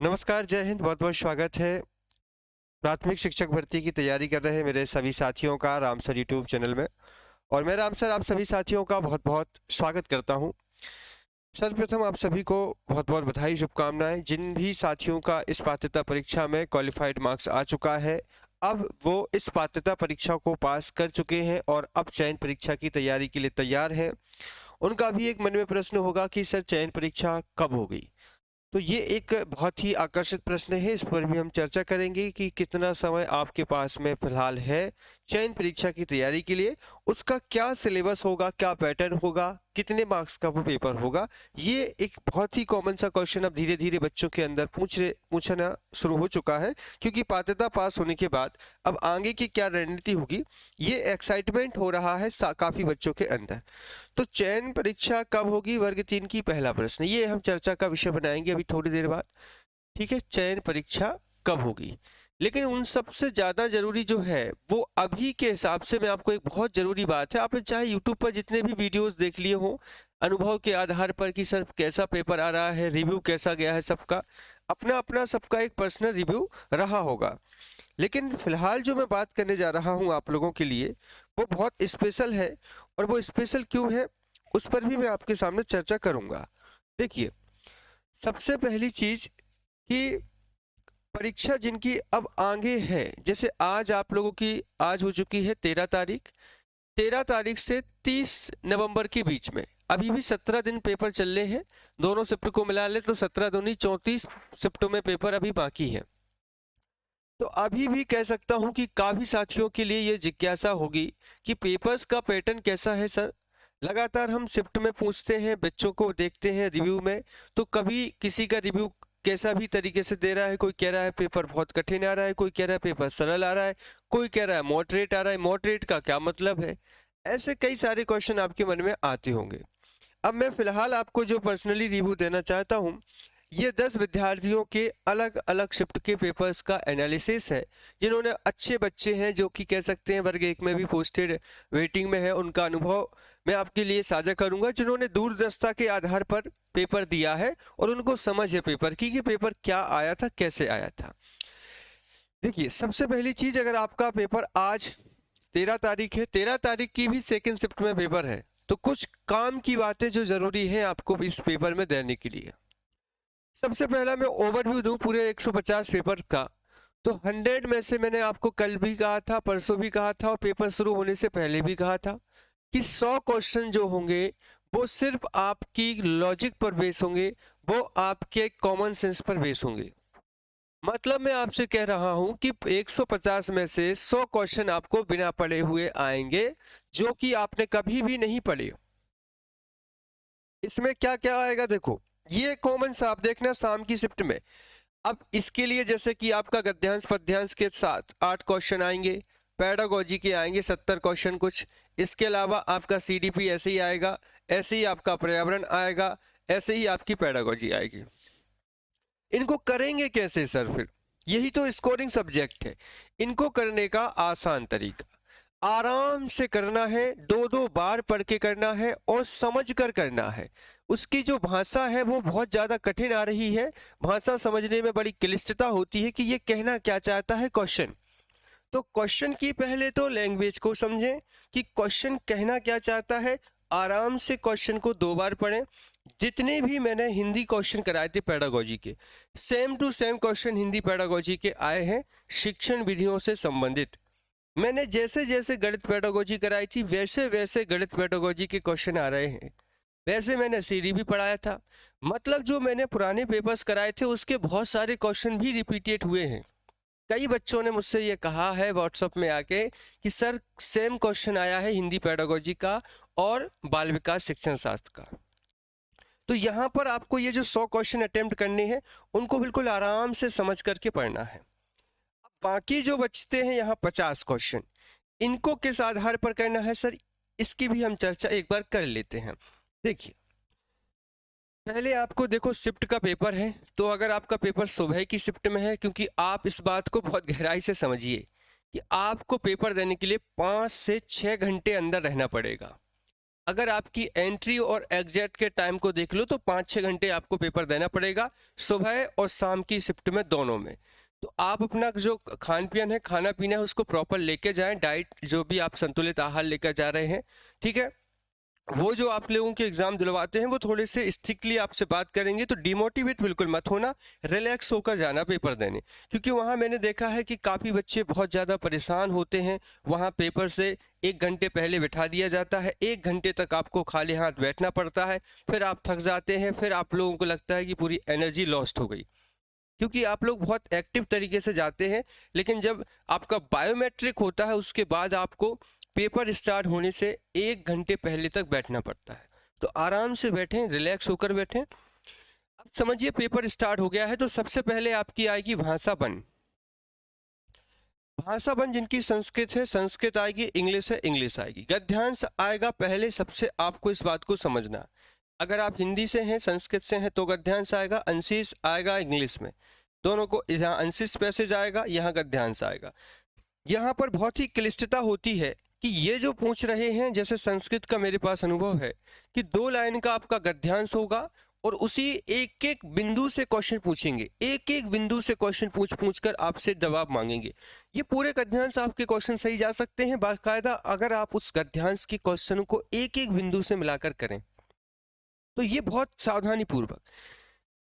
नमस्कार, जय हिंद। बहुत बहुत स्वागत है प्राथमिक शिक्षक भर्ती की तैयारी कर रहे मेरे सभी साथियों का राम सर यूट्यूब चैनल में। और मैं राम सर आप सभी साथियों का बहुत बहुत स्वागत करता हूं। सर्वप्रथम आप सभी को बहुत बहुत बधाई, शुभकामनाएं। जिन भी साथियों का इस पात्रता परीक्षा में क्वालिफाइड मार्क्स आ चुका है, अब वो इस पात्रता परीक्षा को पास कर चुके हैं और अब चयन परीक्षा की तैयारी के लिए तैयार हैं, उनका भी एक मन में प्रश्न होगा कि सर चयन परीक्षा कब होगी। तो ये एक बहुत ही आकर्षित प्रश्न है, इस पर भी हम चर्चा करेंगे कि कितना समय आपके पास में फिलहाल है चयन परीक्षा की तैयारी के लिए, उसका क्या सिलेबस होगा, क्या पैटर्न होगा, कितने मार्क्स का वो पेपर होगा। ये एक बहुत ही कॉमन सा क्वेश्चन अब धीरे धीरे बच्चों के अंदर पूछना शुरू हो चुका है, क्योंकि पात्रता पास होने के बाद अब आगे की क्या रणनीति होगी, ये एक्साइटमेंट हो रहा है काफी बच्चों के अंदर। तो चयन परीक्षा कब होगी, वर्ग 3 की पहला प्रश्न, ये हम चर्चा का विषय बनाएंगे अभी थोड़ी देर बाद। ठीक है, चयन परीक्षा कब होगी। लेकिन उन सबसे ज्यादा जरूरी जो है वो अभी के हिसाब से, मैं आपको एक बहुत जरूरी बात है, आपने चाहे यूट्यूब पर जितने भी वीडियोस देख लिए हो अनुभव के आधार पर कि सर कैसा पेपर आ रहा है, रिव्यू कैसा गया है, सबका अपना अपना सबका एक पर्सनल रिव्यू रहा होगा। लेकिन फिलहाल जो मैं बात करने जा रहा हूं आप लोगों के लिए, वो बहुत स्पेशल है। और वो स्पेशल क्यों है, उस पर भी मैं आपके सामने चर्चा करूंगा। देखिए, सबसे पहली चीज कि परीक्षा जिनकी अब आगे है, जैसे आज आप लोगों की आज हो चुकी है 13 तारीख, 13 तारीख से 30 नवंबर के बीच में अभी भी 17 दिन पेपर चल रहे हैं। दोनों शिफ्ट को मिला ले तो 17 दूनी 34 शिफ्टों में पेपर अभी बाकी है। तो अभी भी कह सकता हूं कि काफी साथियों के लिए ये जिज्ञासा होगी कि पेपर्स का पैटर्न कैसा है सर। लगातार हम शिफ्ट में पूछते हैं, बच्चों को देखते हैं रिव्यू में, तो कभी किसी का रिव्यू कैसा भी तरीके से दे रहा है, कोई कह रहा है पेपर बहुत कठिन आ रहा है, कोई कह रहा है पेपर सरल आ रहा है, कोई कह रहा है मॉडरेट आ रहा है। मॉडरेट का क्या मतलब है, ऐसे कई सारे क्वेश्चन आपके मन में आते होंगे। अब मैं फिलहाल आपको जो पर्सनली रिव्यू देना चाहता हूँ, ये 10 विद्यार्थियों के अलग अलग शिफ्ट के पेपर्स का एनालिसिस है, जिन्होंने अच्छे बच्चे हैं जो कि कह सकते हैं वर्ग 1 में भी पोस्टेड वेटिंग में है, उनका अनुभव मैं आपके लिए साझा करूंगा, जिन्होंने दूरदर्शिता के आधार पर पेपर दिया है और उनको समझ है पेपर की कि पेपर क्या आया था, कैसे आया था। देखिए, सबसे पहली चीज, अगर आपका पेपर आज 13 तारीख है, 13 तारीख की भी सेकेंड शिफ्ट में पेपर है, तो कुछ काम की बातें जो जरूरी है आपको इस पेपर में देने के लिए। सबसे पहला मैं ओवरव्यू दूं पूरे 150 पेपर का, तो 100 में से मैंने आपको कल भी कहा था, परसों भी कहा था और पेपर शुरू होने से पहले भी कहा था कि 100 क्वेश्चन जो होंगे वो सिर्फ आपकी लॉजिक पर बेस होंगे, वो आपके कॉमन सेंस पर बेस होंगे। मतलब मैं आपसे कह रहा हूं कि 150 में से 100 क्वेश्चन आपको बिना पढ़े हुए आएंगे, जो कि आपने कभी भी नहीं पढ़े। इसमें क्या क्या आएगा देखो, ये कॉमन सा आप देखना शाम की शिफ्ट में। अब इसके लिए जैसे कि आपका गद्यांश पद्यांश के साथ 8 क्वेश्चन आएंगे, पैडागोजी के आएंगे 70 क्वेश्चन कुछ, इसके अलावा आपका सीडीपी ऐसे ही आएगा, ऐसे ही आपका पर्यावरण आएगा, ऐसे ही आपकी पैडागोजी आएगी। इनको करेंगे कैसे सर फिर, यही तो स्कोरिंग सब्जेक्ट है। इनको करने का आसान तरीका, आराम से करना है, 2-2 बार पढ़ के करना है और समझ कर करना है। उसकी जो भाषा है वो बहुत ज्यादा कठिन आ रही है, भाषा समझने में बड़ी क्लिष्टता होती है कि ये कहना क्या चाहता है क्वेश्चन। तो क्वेश्चन की पहले तो लैंग्वेज को समझें कि क्वेश्चन कहना क्या चाहता है, आराम से क्वेश्चन को 2 बार पढ़ें। जितने भी मैंने हिंदी क्वेश्चन कराए थे पेडागोजी के, same to same question Hindi pedagogy के आए हैं शिक्षण विधियों से संबंधित। मैंने जैसे जैसे गणित पेडागोजी कराई थी वैसे वैसे गणित पेडागोजी के क्वेश्चन आ रहे हैं, वैसे मैंने सीडी भी पढ़ाया था। मतलब जो मैंने पुराने पेपर्स कराए थे उसके बहुत सारे क्वेश्चन भी रिपीटेड हुए हैं। कई बच्चों ने मुझसे ये कहा है व्हाट्सएप में आके कि सर सेम क्वेश्चन आया है हिंदी पेडागोजी का और बाल विकास शिक्षण शास्त्र का। तो यहाँ पर आपको ये जो 100 क्वेश्चन अटेम्प्ट करने हैं, उनको बिल्कुल आराम से समझ करके पढ़ना है। बाकी जो बचते हैं यहाँ 50 क्वेश्चन, इनको किस आधार पर करना है सर, इसकी भी हम चर्चा एक बार कर लेते हैं। देखिए, पहले आपको देखो शिफ्ट का पेपर है, तो अगर आपका पेपर सुबह की शिफ्ट में है, क्योंकि आप इस बात को बहुत गहराई से समझिए कि आपको पेपर देने के लिए 5 से 6 घंटे अंदर रहना पड़ेगा। अगर आपकी एंट्री और एग्जिट के टाइम को देख लो तो 5-6 घंटे आपको पेपर देना पड़ेगा, सुबह और शाम की शिफ्ट में, दोनों में। तो आप अपना जो खान पियन है, खाना पीना है, उसको प्रॉपर लेके जाएं, डाइट जो भी आप संतुलित आहार लेकर जा रहे हैं, ठीक है। वो जो आप लोगों के एग्जाम दिलवाते हैं वो थोड़े से स्ट्रिक्टली आपसे बात करेंगे, तो डिमोटिवेट बिल्कुल मत होना, रिलैक्स होकर जाना पेपर देने। क्योंकि वहाँ मैंने देखा है कि काफ़ी बच्चे बहुत ज़्यादा परेशान होते हैं, वहाँ पेपर से 1 घंटे पहले बिठा दिया जाता है, 1 घंटे तक आपको खाली हाथ बैठना पड़ता है, फिर आप थक जाते हैं, फिर आप लोगों को लगता है कि पूरी एनर्जी लॉस्ट हो गई, क्योंकि आप लोग बहुत एक्टिव तरीके से जाते हैं। लेकिन जब आपका बायोमेट्रिक होता है उसके बाद आपको पेपर स्टार्ट होने से 1 घंटे पहले तक बैठना पड़ता है। तो आराम से बैठें, रिलैक्स होकर बैठें। अब समझिए पेपर स्टार्ट हो गया है, तो सबसे पहले आपकी आएगी भाषा वन। भाषा वन जिनकी संस्कृत है, संस्कृत आएगी, इंग्लिश है, इंग्लिश आएगी। गद्यांश आएगा पहले, सबसे आपको इस बात को समझना। अगर आप हिंदी से हैं, संस्कृत से हैं, तो गद्यांश आएगा, अंशिस आएगा इंग्लिश में। दोनों को, यहाँ अंशिस पैसेज आएगा, यहाँ गद्यांश आएगा। यहाँ पर बहुत ही क्लिष्टता होती है कि ये जो पूछ रहे हैं, जैसे संस्कृत का मेरे पास अनुभव है कि 2 लाइन का आपका गद्यांश होगा और उसी एक एक बिंदु से क्वेश्चन पूछेंगे, एक एक बिंदु से क्वेश्चन पूछ कर आपसे जवाब मांगेंगे। ये पूरे गद्यांश आपके क्वेश्चन सही जा सकते हैं बाकायदा, अगर आप उस गद्यांश के क्वेश्चन को एक एक बिंदु से मिलाकर करें। तो ये बहुत सावधानी पूर्वक,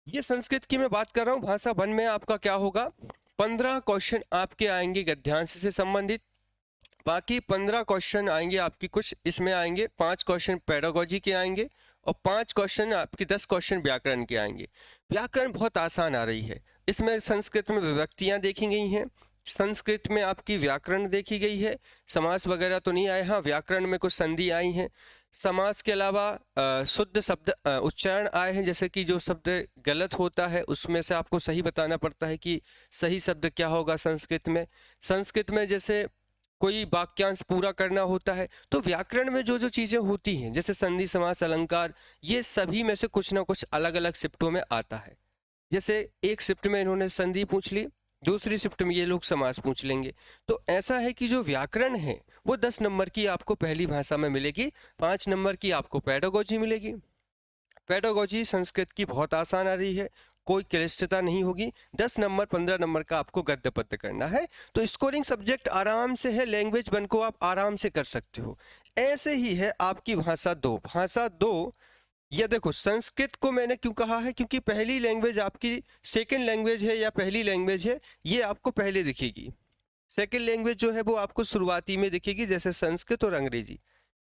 ये संस्कृत की मैं बात कर रहा हूँ। भाषा वन में आपका क्या होगा, 15 क्वेश्चन आपके आएंगे गद्यांश से संबंधित, बाकी 15 क्वेश्चन आएंगे आपकी, कुछ इसमें आएंगे 5 क्वेश्चन पेडागोजी के आएंगे और 5 क्वेश्चन आपके 10 क्वेश्चन व्याकरण के आएंगे। व्याकरण बहुत आसान आ रही है, इसमें संस्कृत में विभक्तियाँ देखी गई हैं, संस्कृत में आपकी व्याकरण देखी गई है, समास वगैरह तो नहीं आए, हाँ व्याकरण में कुछ संधि आई हैं। समास के अलावा शुद्ध शब्द उच्चारण आए हैं, जैसे कि जो शब्द गलत होता है उसमें से आपको सही बताना पड़ता है कि सही शब्द क्या होगा संस्कृत में। संस्कृत में जैसे कोई वाक्यांश पूरा करना होता है, तो व्याकरण में जो जो चीज़ें होती हैं जैसे संधि, समास, अलंकार, ये सभी में से कुछ ना कुछ अलग अलग शिफ्टों में आता है। जैसे एक शिफ्ट में इन्होंने संधि पूछ ली, दूसरी शिफ्ट में ये लोग समास पूछ लेंगे। तो ऐसा है कि जो व्याकरण है वो 10 नंबर की आपको पहली भाषा में मिलेगी, 5 नंबर की आपको पेडागोजी मिलेगी। पेडागोजी संस्कृत की बहुत आसान आ रही है, कोई क्लिष्टता नहीं होगी। 10 नंबर 15 नंबर का आपको गद्य पद्य करना है, तो स्कोरिंग सब्जेक्ट आराम से है, लैंग्वेज वन को आप आराम से कर सकते हो। ऐसे ही है आपकी भाषा 2। भाषा 2, ये देखो संस्कृत को मैंने क्यों कहा है, क्योंकि पहली लैंग्वेज आपकी सेकंड लैंग्वेज है या पहली लैंग्वेज है, ये आपको पहले दिखेगी। सेकंड लैंग्वेज जो है वो आपको शुरुआती में दिखेगी, जैसे संस्कृत और अंग्रेजी।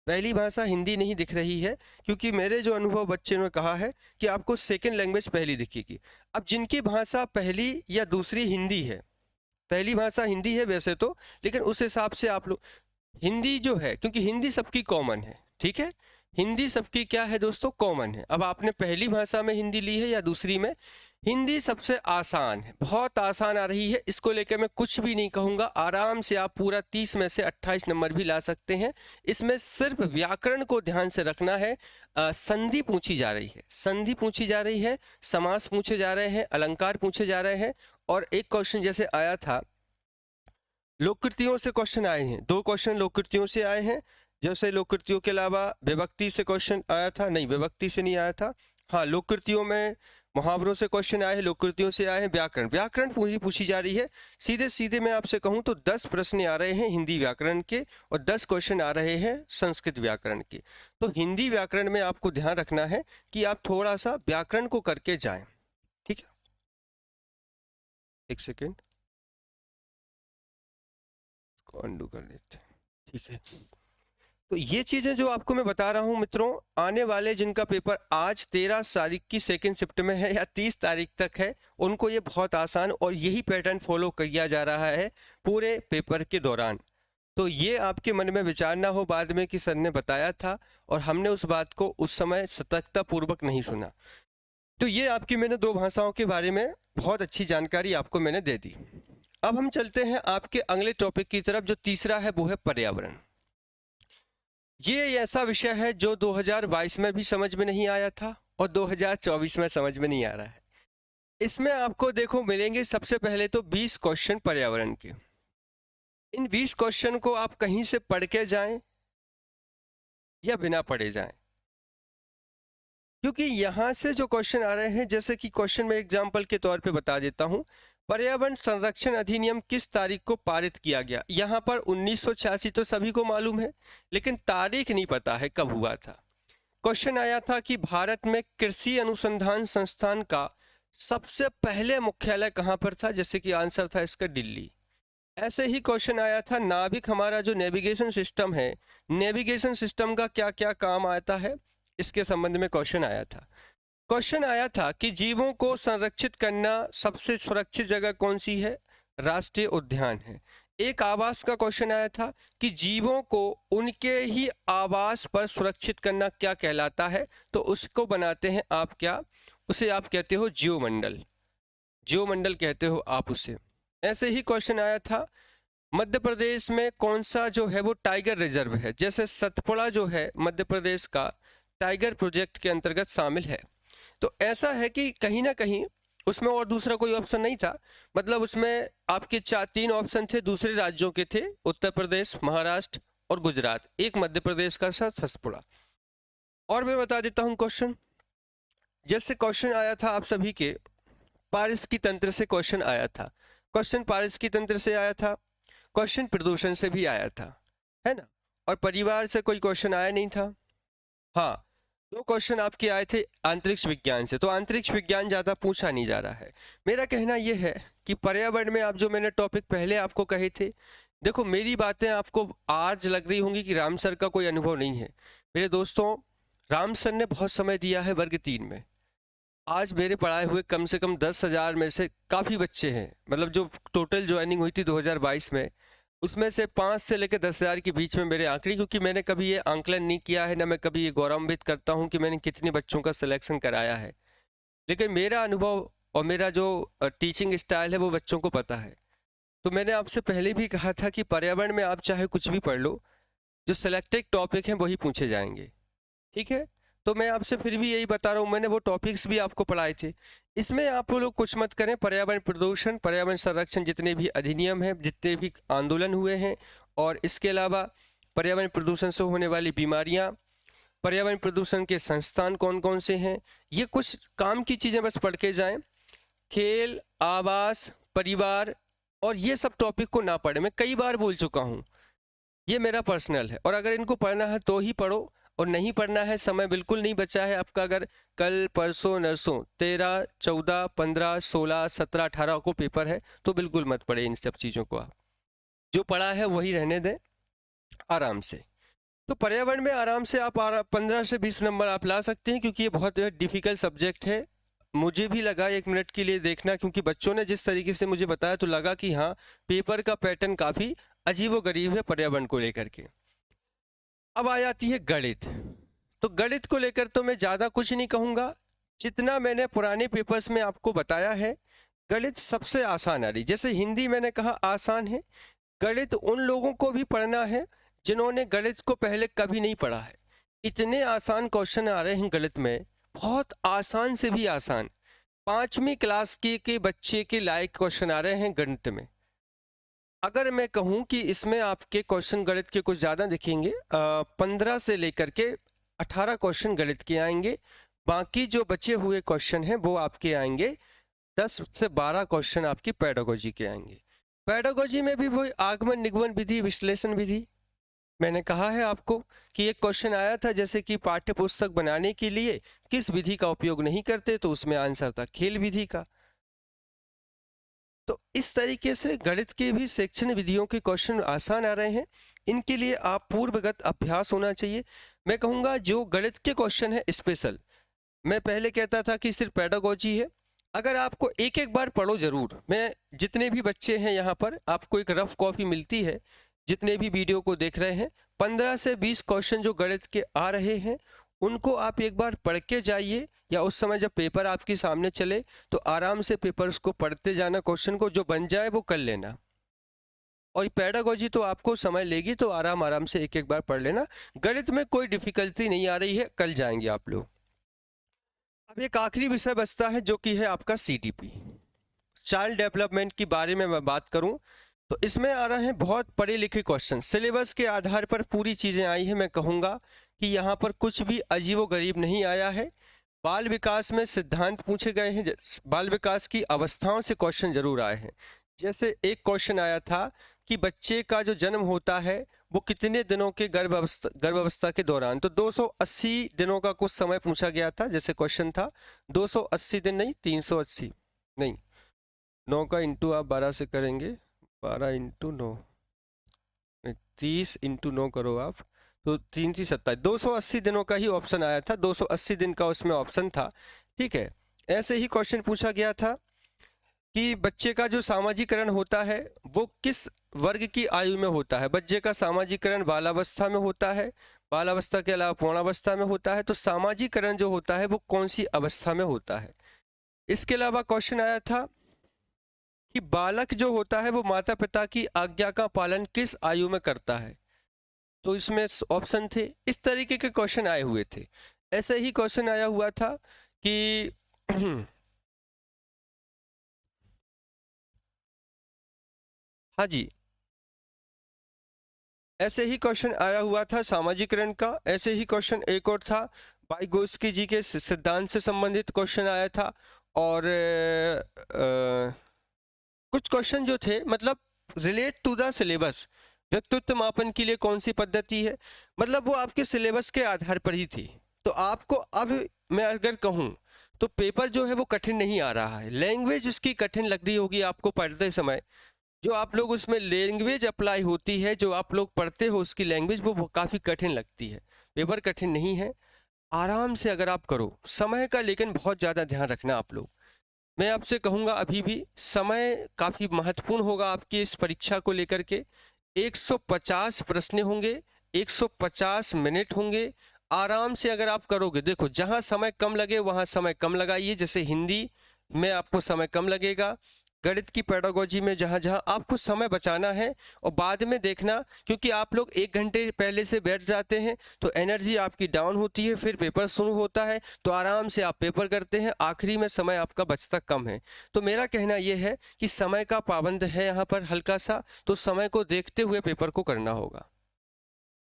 पहली भाषा हिंदी नहीं दिख रही है, क्योंकि मेरे जो अनुभव बच्चे ने कहा है कि आपको सेकंड लैंग्वेज पहली दिखेगी। अब जिनकी भाषा पहली या दूसरी हिंदी है, पहली भाषा हिंदी है वैसे तो, लेकिन उस हिसाब से आप लोग हिंदी जो है, क्योंकि हिंदी सबकी कॉमन है, ठीक है, हिंदी सबकी क्या है दोस्तों, कॉमन है। अब आपने पहली भाषा में हिंदी ली है या दूसरी में, हिंदी सबसे आसान है, बहुत आसान आ रही है, इसको लेकर मैं कुछ भी नहीं कहूँगा, आराम से आप पूरा 30 में से 28 नंबर भी ला सकते हैं। इसमें सिर्फ व्याकरण को ध्यान से रखना है। संधि पूछी जा रही है, संधि पूछी जा रही है, समास पूछे जा रहे हैं, अलंकार पूछे जा रहे हैं, और एक क्वेश्चन जैसे आया था लोककृतियों से क्वेश्चन आए हैं, 2 क्वेश्चन लोककृतियों से आए हैं। जैसे लोककृतियों के अलावा विभक्ति से क्वेश्चन आया था, नहीं विभक्ति से नहीं आया था, हाँ लोककृतियों में मुहावरों से क्वेश्चन आए हैं, लोककृतियों से आए हैं। व्याकरण, व्याकरण पूछी जा रही है। सीधे सीधे मैं आपसे कहूँ तो 10 प्रश्न आ रहे हैं हिंदी व्याकरण के और 10 क्वेश्चन आ रहे हैं संस्कृत व्याकरण के। तो हिंदी व्याकरण में आपको ध्यान रखना है कि आप थोड़ा सा व्याकरण को करके जाएं, ठीक है। एक सेकेंड, अंडू कर देते हैं, ठीक है। तो ये चीज़ें जो आपको मैं बता रहा हूँ मित्रों, आने वाले जिनका पेपर आज 13 तारीख की सेकंड शिफ्ट में है या 30 तारीख तक है, उनको ये बहुत आसान और यही पैटर्न फॉलो किया जा रहा है पूरे पेपर के दौरान। तो ये आपके मन में विचार ना हो बाद में कि सर ने बताया था और हमने उस बात को उस समय सतर्कता पूर्वक नहीं सुना। तो ये आपकी मैंने 2 भाषाओं के बारे में बहुत अच्छी जानकारी आपको मैंने दे दी। अब हम चलते हैं आपके अगले टॉपिक की तरफ, जो तीसरा है वो है पर्यावरण। ये ऐसा विषय है जो 2022 में भी समझ में नहीं आया था और 2024 में समझ में नहीं आ रहा है। इसमें आपको देखो मिलेंगे सबसे पहले तो 20 क्वेश्चन पर्यावरण के। इन 20 क्वेश्चन को आप कहीं से पढ़ के जाएं या बिना पढ़े जाएं? क्योंकि यहाँ से जो क्वेश्चन आ रहे हैं, जैसे कि क्वेश्चन में एग्जाम्पल के तौर पे बता देता हूँ, पर्यावरण संरक्षण अधिनियम किस तारीख को पारित किया गया? यहाँ पर 1986 तो सभी को मालूम है, लेकिन तारीख नहीं पता है कब हुआ था। क्वेश्चन आया था कि भारत में कृषि अनुसंधान संस्थान का सबसे पहले मुख्यालय कहाँ पर था? जैसे कि आंसर था इसका दिल्ली। ऐसे ही क्वेश्चन आया था नाभिक, हमारा जो नेविगेशन सिस्टम है, नेविगेशन सिस्टम का क्या क्या काम आता है, इसके संबंध में क्वेश्चन आया था। क्वेश्चन आया था कि जीवों को संरक्षित करना सबसे सुरक्षित जगह कौन सी है? राष्ट्रीय उद्यान है। एक आवास का क्वेश्चन आया था कि जीवों को उनके ही आवास पर सुरक्षित करना क्या कहलाता है? तो उसको बनाते हैं आप क्या? उसे आप कहते हो जीवमंडल, जीवमंडल कहते हो आप उसे। ऐसे ही क्वेश्चन आया था मध्य प्रदेश में कौन सा जो है वो टाइगर रिजर्व है? जैसे सतपुड़ा जो है मध्य प्रदेश का टाइगर प्रोजेक्ट के अंतर्गत शामिल है। तो ऐसा है कि कहीं ना कहीं उसमें और दूसरा कोई ऑप्शन नहीं था, मतलब उसमें आपके 3 ऑप्शन थे, दूसरे राज्यों के थे, उत्तर प्रदेश, महाराष्ट्र और गुजरात, एक मध्य प्रदेश का सतपुड़ा। और मैं बता देता हूँ क्वेश्चन, जैसे क्वेश्चन आया था आप सभी के पारिस्थितिकी तंत्र से क्वेश्चन आया था, क्वेश्चन पारिस्थितिकी तंत्र से आया था, क्वेश्चन प्रदूषण से भी आया था, है ना, और परिवार से कोई क्वेश्चन आया नहीं था। हाँ, 2 क्वेश्चन आपके आए थे अंतरिक्ष विज्ञान से, तो अंतरिक्ष विज्ञान ज़्यादा पूछा नहीं जा रहा है। मेरा कहना यह है कि पर्यावरण में आप जो मैंने टॉपिक पहले आपको कहे थे, देखो मेरी बातें आपको आज लग रही होंगी कि राम सर का कोई अनुभव नहीं है। मेरे दोस्तों, राम सर ने बहुत समय दिया है वर्ग 3 में। आज मेरे पढ़ाए हुए कम से कम 10,000 में से काफ़ी बच्चे हैं, मतलब जो टोटल ज्वाइनिंग हुई थी 2022 में, उसमें से 5 से लेकर 10,000 के बीच में मेरे आंकड़े, क्योंकि मैंने कभी ये आंकलन नहीं किया है, ना मैं कभी ये गौरवान्वित करता हूँ कि मैंने कितने बच्चों का सिलेक्शन कराया है, लेकिन मेरा अनुभव और मेरा जो टीचिंग स्टाइल है वो बच्चों को पता है। तो मैंने आपसे पहले भी कहा था कि पर्यावरण में आप चाहे कुछ भी पढ़ लो, जो सिलेक्टेड टॉपिक हैं वही पूछे जाएंगे, ठीक है। तो मैं आपसे फिर भी यही बता रहा हूँ, मैंने वो टॉपिक्स भी आपको पढ़ाए थे, इसमें आप लोग कुछ मत करें। पर्यावरण प्रदूषण, पर्यावरण संरक्षण, जितने भी अधिनियम हैं, जितने भी आंदोलन हुए हैं, और इसके अलावा पर्यावरण प्रदूषण से होने वाली बीमारियाँ, पर्यावरण प्रदूषण के संस्थान कौन कौन से हैं, ये कुछ काम की चीज़ें बस पढ़ के जाएँ। खेल, आवास, परिवार और ये सब टॉपिक को ना पढ़ें। मैं कई बार बोल चुका हूँ, ये मेरा पर्सनल है, और अगर इनको पढ़ना है तो ही पढ़ो, और नहीं पढ़ना है, समय बिल्कुल नहीं बचा है आपका। अगर कल परसों नरसों 13, 14, 15, 16, 17, 18 को पेपर है तो बिल्कुल मत पढ़े इन सब चीज़ों को। आप जो पढ़ा है वही रहने दें आराम से। तो पर्यावरण में आराम से आप 15 से 20 नंबर आप ला सकते हैं, क्योंकि ये बहुत डिफ़िकल्ट सब्जेक्ट है। मुझे भी लगा 1 मिनट के लिए देखना, क्योंकि बच्चों ने जिस तरीके से मुझे बताया तो लगा कि हाँ, पेपर का पैटर्न काफ़ी अजीबोगरीब है पर्यावरण को लेकर के। अब आ जाती है गणित। तो गणित को लेकर तो मैं ज़्यादा कुछ नहीं कहूँगा, जितना मैंने पुराने पेपर्स में आपको बताया है, गणित सबसे आसान आ रही। जैसे हिंदी मैंने कहा आसान है, गणित उन लोगों को भी पढ़ना है जिन्होंने गणित को पहले कभी नहीं पढ़ा है। इतने आसान क्वेश्चन आ रहे हैं गणित में, बहुत आसान से भी आसान। 5वीं क्लास के बच्चे के लायक क्वेश्चन आ रहे हैं गणित में। अगर मैं कहूँ कि इसमें आपके क्वेश्चन गणित के कुछ ज़्यादा दिखेंगे, 15 से लेकर के 18 क्वेश्चन गणित के आएंगे। बाकी जो बचे हुए क्वेश्चन हैं वो आपके आएंगे 10 से 12 क्वेश्चन आपकी पेडागोजी के आएंगे। पेडागोजी में भी वही आगमन, निगमन विधि, विश्लेषण विधि। मैंने कहा है आपको कि एक क्वेश्चन आया था, जैसे कि पाठ्य पुस्तक बनाने के लिए किस विधि का उपयोग नहीं करते, तो उसमें आंसर था खेल विधि का। तो इस तरीके से गणित के भी सेक्शन विधियों के क्वेश्चन आसान आ रहे हैं। इनके लिए आप पूर्वगत अभ्यास होना चाहिए। मैं कहूँगा जो गणित के क्वेश्चन है स्पेशल, मैं पहले कहता था कि सिर्फ पेडागोजी है, अगर आपको एक एक बार पढ़ो ज़रूर। मैं जितने भी बच्चे हैं यहाँ पर, आपको एक रफ कॉपी मिलती है, जितने भी वीडियो को देख रहे हैं, 15 से 20 क्वेश्चन जो गणित के आ रहे हैं उनको आप एक बार पढ़ के जाइए, या उस समय जब पेपर आपके सामने चले तो आराम से पेपर्स को पढ़ते जाना, क्वेश्चन को जो बन जाए वो कर लेना। और पेडागोजी तो आपको समय लेगी, तो आराम आराम से एक एक बार पढ़ लेना। गणित में कोई डिफिकल्टी नहीं आ रही है, कल जाएंगे आप लोग। अब एक आखिरी विषय बचता है जो कि है आपका CDP, चाइल्ड डेवलपमेंट के बारे में मैं बात करूं तो इसमें आ रहे हैं बहुत पढ़े लिखे क्वेश्चन, सिलेबस के आधार पर पूरी चीज़ें आई हैं। मैं कहूँगा कि यहाँ पर कुछ भी अजीबोगरीब नहीं आया है। बाल विकास में सिद्धांत पूछे गए हैं, बाल विकास की अवस्थाओं से क्वेश्चन जरूर आए हैं। जैसे एक क्वेश्चन आया था कि बच्चे का जो जन्म होता है वो कितने दिनों के गर्भावस्था के दौरान, तो 280 दिनों का कुछ समय पूछा गया था। जैसे क्वेश्चन था 280 दिन नहीं, 380 नहीं, 9 का इंटू आप 12 से करेंगे, 12 इंटू 9, 30 इंटू 9 करो आप, तो 3 × 27, 280 दिनों का ही ऑप्शन आया था, 280 दिन का उसमें ऑप्शन था। ठीक है, ऐसे ही क्वेश्चन पूछा गया था कि बच्चे का जो सामाजिकरण होता है वो किस वर्ग की आयु में होता है। बच्चे का सामाजिकरण बालावस्था में होता है, बालावस्था के अलावा पौणावस्था में होता है, तो सामाजिकरण जो होता है वो कौन सी अवस्था में होता है। इसके अलावा क्वेश्चन आया था कि बालक जो होता है वो माता पिता की आज्ञा का पालन किस आयु में करता है, तो इसमें ऑप्शन थे। इस तरीके के क्वेश्चन आए हुए थे। ऐसे ही क्वेश्चन आया हुआ था कि हाँ जी, ऐसे ही क्वेश्चन आया हुआ था सामाजिकरण का। ऐसे ही क्वेश्चन एक और था, वाइगोत्स्की जी के सिद्धांत से संबंधित क्वेश्चन आया था। और कुछ क्वेश्चन जो थे मतलब रिलेट टू द सिलेबस, व्यक्तित्व मापन के लिए कौन सी पद्धति है, मतलब वो आपके सिलेबस के आधार पर ही थी। तो आपको अब मैं अगर कहूँ तो पेपर जो है वो कठिन नहीं आ रहा है, लैंग्वेज उसकी कठिन लग रही होगी आपको पढ़ते समय। जो आप लोग उसमें लैंग्वेज अप्लाई होती है, जो आप लोग पढ़ते हो उसकी लैंग्वेज, वो काफ़ी कठिन लगती है। पेपर कठिन नहीं है, आराम से अगर आप करो समय का, लेकिन बहुत ज़्यादा ध्यान रखना आप लोग। मैं आपसे कहूँगा अभी भी समय काफ़ी महत्वपूर्ण होगा आपकी इस परीक्षा को लेकर के। 150 प्रश्न होंगे, 150 मिनट होंगे। आराम से अगर आप करोगे, देखो जहाँ समय कम लगे वहाँ समय कम लगाइए। जैसे हिंदी में आपको समय कम लगेगा, गणित की पेडागोजी में जहाँ जहाँ आपको समय बचाना है, और बाद में देखना, क्योंकि आप लोग 1 घंटे पहले से बैठ जाते हैं तो एनर्जी आपकी डाउन होती है, फिर पेपर शुरू होता है तो आराम से आप पेपर करते हैं, आखिरी में समय आपका बचता कम है। तो मेरा कहना ये है कि समय का पाबंद है यहाँ पर हल्का सा, तो समय को देखते हुए पेपर को करना होगा।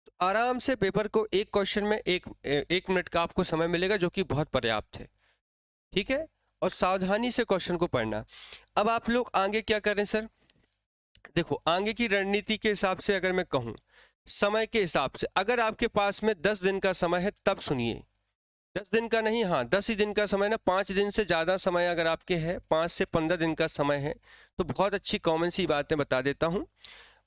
तो आराम से पेपर को एक क्वेश्चन में एक मिनट का आपको समय मिलेगा, जो कि बहुत पर्याप्त है। ठीक है, और सावधानी से क्वेश्चन को पढ़ना। अब आप लोग आगे क्या करें सर, देखो आगे की रणनीति के हिसाब से अगर मैं कहूँ, समय के हिसाब से, अगर आपके पास में 10 दिन का समय है तब सुनिए। 10 दिन का नहीं, हाँ 10 ही दिन का समय ना, 5 दिन से ज़्यादा समय अगर आपके है, 5 से 15 दिन का समय है, तो बहुत अच्छी कॉमन सी बातें बता देता हूँ।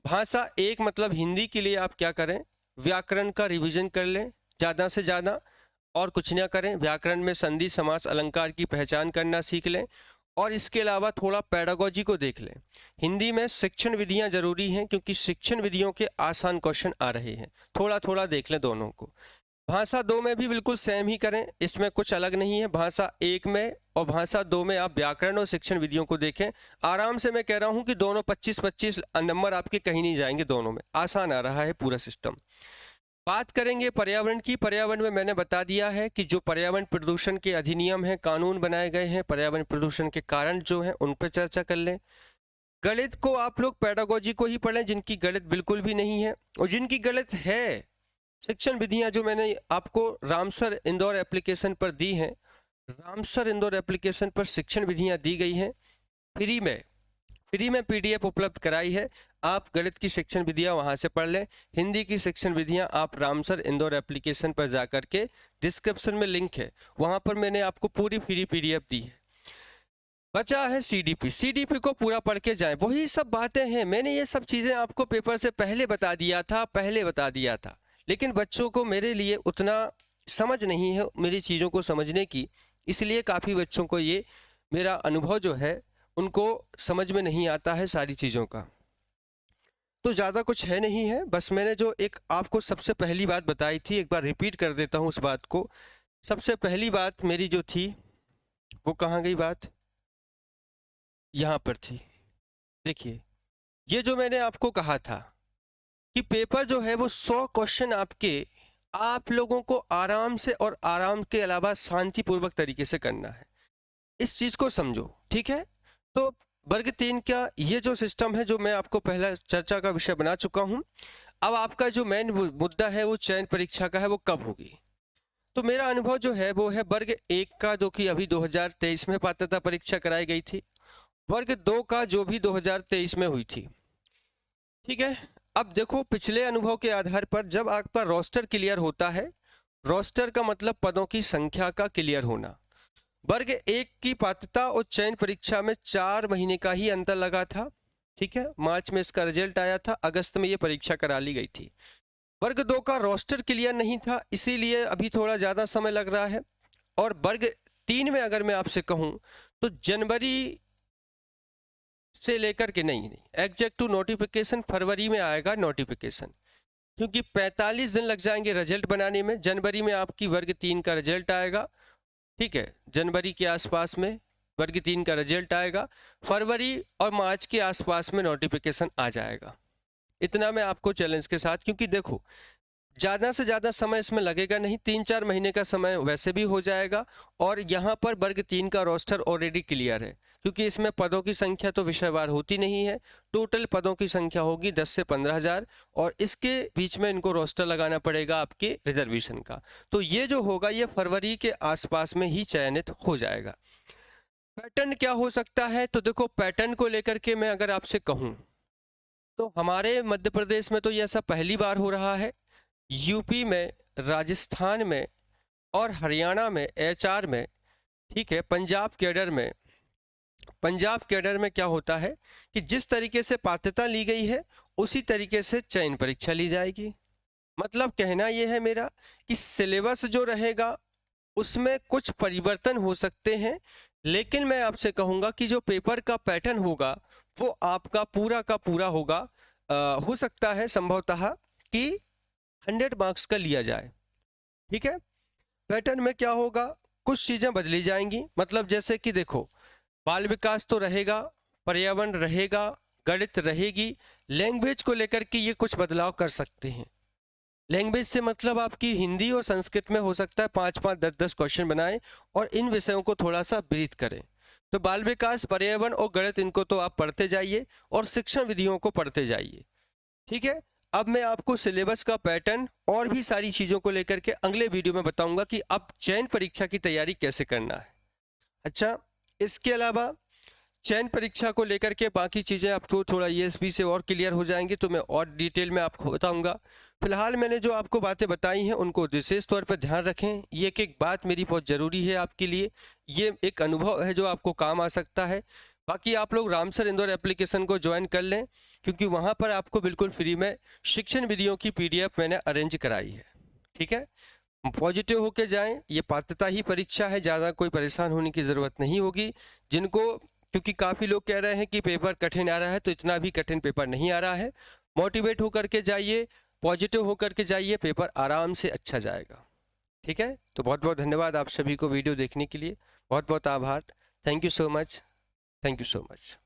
भाषा एक मतलब हिंदी के लिए आप क्या करें, व्याकरण का रिवीजन कर लें ज़्यादा से ज़्यादा, और कुछ ना करें। व्याकरण में संधि समास अलंकार की पहचान करना सीख लें, और इसके अलावा थोड़ा पेडागोजी को देख लें। हिंदी में शिक्षण विधियां जरूरी हैं, क्योंकि शिक्षण विधियों के आसान क्वेश्चन आ रहे हैं, थोड़ा थोड़ा देख लें दोनों को। भाषा 2 में भी बिल्कुल सेम ही करें, इसमें कुछ अलग नहीं है। भाषा 1 में और भाषा 2 में आप व्याकरण और शिक्षण विधियों को देखें आराम से। मैं कह रहा हूँ कि दोनों 25-25 नंबर आपके कहीं नहीं जाएंगे, दोनों में आसान आ रहा है पूरा सिस्टम। बात करेंगे पर्यावरण की। पर्यावरण में मैंने बता दिया है कि जो पर्यावरण प्रदूषण के अधिनियम हैं, कानून बनाए गए हैं, पर्यावरण प्रदूषण के कारण जो हैं उन पर चर्चा कर लें। गणित को आप लोग पेडागोजी को ही पढ़ें, जिनकी गणित बिल्कुल भी नहीं है, और जिनकी गणित है, शिक्षण विधियां जो मैंने आपको रामसर इंदौर एप्लीकेशन पर दी हैं, रामसर इंदौर एप्लीकेशन पर शिक्षण विधियां दी गई हैं फ्री में पीडीएफ उपलब्ध कराई है। आप गणित की शिक्षण विधियां वहां से पढ़ लें। हिंदी की शिक्षण विधियां आप रामसर इंदौर एप्लीकेशन पर जाकर के, डिस्क्रिप्शन में लिंक है, वहां पर मैंने आपको पूरी फ्री पीडीएफ दी है। बचा है सीडीपी को पूरा पढ़ के जाएं। वही सब बातें हैं, मैंने ये सब चीज़ें आपको पेपर से पहले बता दिया था, लेकिन बच्चों को मेरे लिए उतना समझ नहीं है मेरी चीज़ों को समझने की, इसलिए काफ़ी बच्चों को ये मेरा अनुभव जो है उनको समझ में नहीं आता है सारी चीज़ों का। तो ज़्यादा कुछ है नहीं है, बस मैंने जो एक आपको सबसे पहली बात बताई थी, एक बार रिपीट कर देता हूँ उस बात को। सबसे पहली बात मेरी जो थी वो कहाँ गई बात, यहाँ पर थी। देखिए, ये जो मैंने आपको कहा था कि पेपर जो है वो 100 क्वेश्चन आपके, आप लोगों को आराम से और आराम के अलावा शांतिपूर्वक तरीके से करना है। इस चीज़ को समझो, ठीक है। तो वर्ग 3 का ये जो सिस्टम है, जो मैं आपको पहला चर्चा का विषय बना चुका हूँ। अब आपका जो मेन मुद्दा है वो चयन परीक्षा का है, वो कब होगी। तो मेरा अनुभव जो है वो है वर्ग 1 का, जो कि अभी 2023 में पात्रता परीक्षा कराई गई थी, वर्ग 2 का जो भी 2023 में हुई थी। ठीक है, अब देखो पिछले अनुभव के आधार पर जब आपका रोस्टर क्लियर होता है, रोस्टर का मतलब पदों की संख्या का क्लियर होना, वर्ग 1 की पात्रता और चयन परीक्षा में 4 महीने का ही अंतर लगा था। ठीक है, मार्च में इसका रिजल्ट आया था, अगस्त में ये परीक्षा करा ली गई थी। वर्ग 2 का रोस्टर क्लियर नहीं था, इसीलिए अभी थोड़ा ज़्यादा समय लग रहा है। और वर्ग 3 में अगर मैं आपसे कहूँ तो जनवरी से लेकर के नहीं एग्जैक्ट टू नोटिफिकेशन फरवरी में आएगा नोटिफिकेशन, क्योंकि 45 दिन लग जाएंगे रिजल्ट बनाने में। जनवरी में आपकी वर्ग 3 का रिजल्ट आएगा। ठीक है, जनवरी के आसपास में वर्ग 3 का रिजल्ट आएगा, फरवरी और मार्च के आसपास में नोटिफिकेशन आ जाएगा। इतना मैं आपको चैलेंज के साथ, क्योंकि देखो ज़्यादा से ज़्यादा समय इसमें लगेगा नहीं, 3-4 महीने का समय वैसे भी हो जाएगा। और यहाँ पर वर्ग 3 का रोस्टर ऑलरेडी क्लियर है, क्योंकि इसमें पदों की संख्या तो विषयवार होती नहीं है, टोटल पदों की संख्या होगी 10 से 15,000, और इसके बीच में इनको रोस्टर लगाना पड़ेगा आपके रिजर्वेशन का। तो ये जो होगा ये फरवरी के आसपास में ही चयनित हो जाएगा। पैटर्न क्या हो सकता है, तो देखो पैटर्न को लेकर के मैं अगर आपसे कहूँ तो हमारे मध्य प्रदेश में तो ये ऐसा पहली बार हो रहा है। यूपी में, राजस्थान में और हरियाणा में एचआर में, ठीक है, पंजाब कैडर में क्या होता है कि जिस तरीके से पात्रता ली गई है उसी तरीके से चयन परीक्षा ली जाएगी। मतलब कहना यह है मेरा कि सिलेबस जो रहेगा उसमें कुछ परिवर्तन हो सकते हैं, लेकिन मैं आपसे कहूँगा कि जो पेपर का पैटर्न होगा वो आपका पूरा का पूरा होगा। हो सकता है संभवतः कि 100 मार्क्स का लिया जाए। ठीक है, पैटर्न में क्या होगा, कुछ चीज़ें बदली जाएंगी। मतलब जैसे कि देखो बाल विकास तो रहेगा, पर्यावरण रहेगा, गणित रहेगी, लैंग्वेज को लेकर के ये कुछ बदलाव कर सकते हैं। लैंग्वेज से मतलब आपकी हिंदी और संस्कृत में हो सकता है 5-5, 10-10 क्वेश्चन बनाएं और इन विषयों को थोड़ा सा ब्रीथ करें। तो बाल विकास, पर्यावरण और गणित इनको तो आप पढ़ते जाइए और शिक्षण विधियों को पढ़ते जाइए। ठीक है, अब मैं आपको सिलेबस का पैटर्न और भी सारी चीज़ों को लेकर के अगले वीडियो में बताऊंगा कि अब चयन परीक्षा की तैयारी कैसे करना है। अच्छा, इसके अलावा चयन परीक्षा को लेकर के बाकी चीज़ें आपको थोड़ा ईएसपी से और क्लियर हो जाएंगी तो मैं और डिटेल में आपको बताऊंगा। फिलहाल मैंने जो आपको बातें बताई हैं उनको विशेष तौर पर ध्यान रखें। ये एक बात मेरी बहुत ज़रूरी है आपके लिए, ये एक अनुभव है जो आपको काम आ सकता है। बाकी आप लोग रामसर इंदौर एप्लीकेशन को ज्वाइन कर लें, क्योंकि वहाँ पर आपको बिल्कुल फ्री में शिक्षण विधियों की PDF मैंने अरेंज कराई है। ठीक है, पॉजिटिव होके जाएं, ये पात्रता ही परीक्षा है, ज़्यादा कोई परेशान होने की ज़रूरत नहीं होगी। जिनको, क्योंकि काफ़ी लोग कह रहे हैं कि पेपर कठिन आ रहा है, तो इतना भी कठिन पेपर नहीं आ रहा है। मोटिवेट होकर के जाइए, पॉजिटिव होकर के जाइए, पेपर आराम से अच्छा जाएगा। ठीक है, तो बहुत बहुत धन्यवाद आप सभी को वीडियो देखने के लिए, बहुत बहुत आभार। Thank you so much, thank you so much.